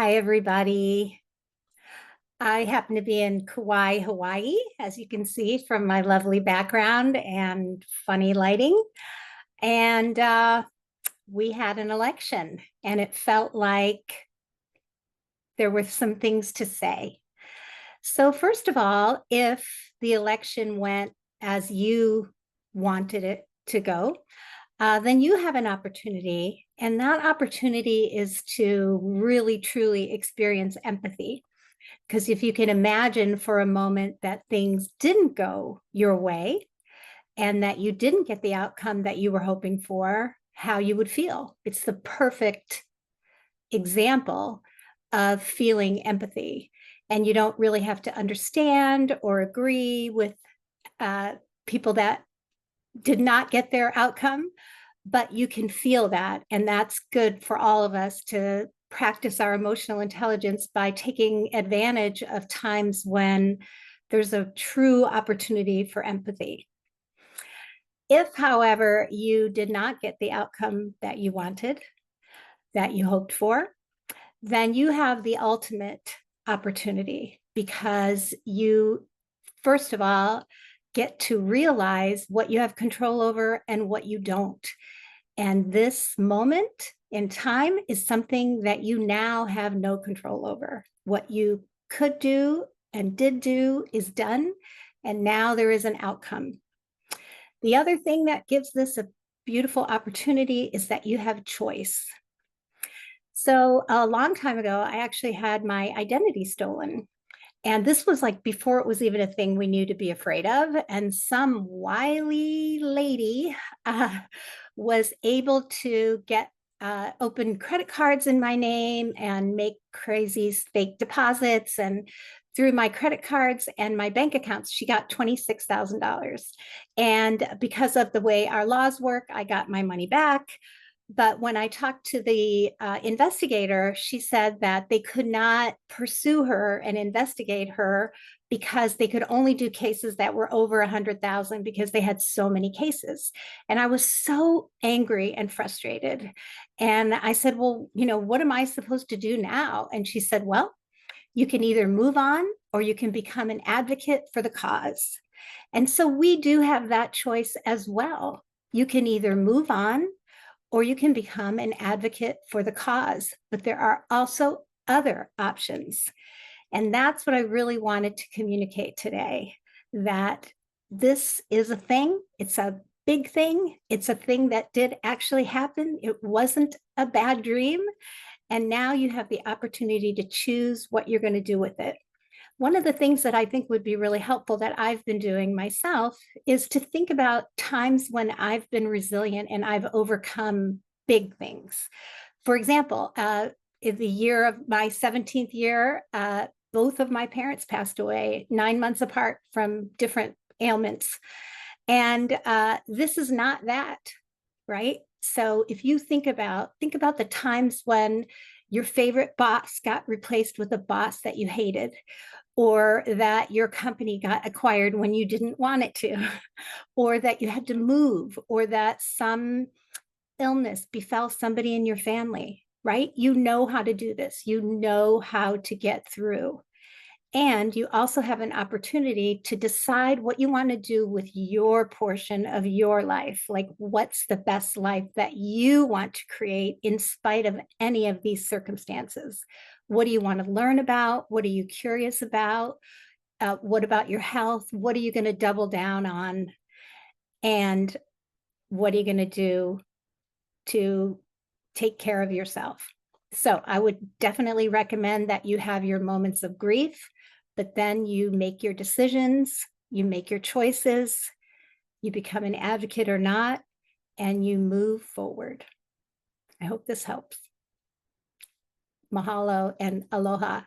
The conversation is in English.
Hi, everybody. I happen to be in Kauai, Hawaii, as you can see from my lovely background and funny lighting. And we had an election, and it felt like there were some things to say. So, first of all, if the election went as you wanted it to go, then you have an opportunity, and that opportunity is to really truly experience empathy. Because if you can imagine for a moment that things didn't go your way and that you didn't get the outcome that you were hoping for, how you would feel. It's the perfect example of feeling empathy. And you don't really have to understand or agree with uh, people that did not get their outcome, but you can feel that. And that's good for all of us to practice our emotional intelligence by taking advantage of times when there's a true opportunity for empathy. If, however, you did not get the outcome that you wanted, that you hoped for, then you have the ultimate opportunity because you, first of all, get to realize what you have control over and what you don't. And this moment in time is something that you now have no control over. What you could do and did do is done, and now there is an outcome. The other thing that gives this a beautiful opportunity is that you have choice. So, a long time ago, I actually had my identity stolen. And this was like before it was even a thing we knew to be afraid of. And some wily lady uh, was able to get open credit cards in my name and make crazy fake deposits. And through my credit cards and my bank accounts, she got $26,000. And because of the way our laws work, I got my money back. But when I talked to the investigator, she said that they could not pursue her and investigate her because they could only do cases that were over 100,000 because they had so many cases. And I was so angry and frustrated. And I said, well, what am I supposed to do now? And she said, well, you can either move on or you can become an advocate for the cause. And so we do have that choice as well. You can either move on or you can become an advocate for the cause. But there are also other options. And that's what I really wanted to communicate today, that this is a thing. It's a big thing. It's a thing that did actually happen. It wasn't a bad dream. And now you have the opportunity to choose what you're going to do with it. One of the things that I think would be really helpful that I've been doing myself is to think about times when I've been resilient and I've overcome big things. For example, in the year of my 17th year, both of my parents passed away 9 months apart from different ailments. And this is not that, right? So if you think about the times when your favorite boss got replaced with a boss that you hated, or that your company got acquired when you didn't want it to, or that you had to move, or that some illness befell somebody in your family, right? You know how to do this. You know how to get through. And you also have an opportunity to decide what you want to do with your portion of your life. Like, what's the best life that you want to create in spite of any of these circumstances? What do you want to learn about? What are you curious about? What about your health? What are you going to double down on? And what are you going to do to take care of yourself? So I would definitely recommend that you have your moments of grief, but then you make your decisions, you make your choices, you become an advocate or not, and you move forward. I hope this helps. Mahalo and aloha.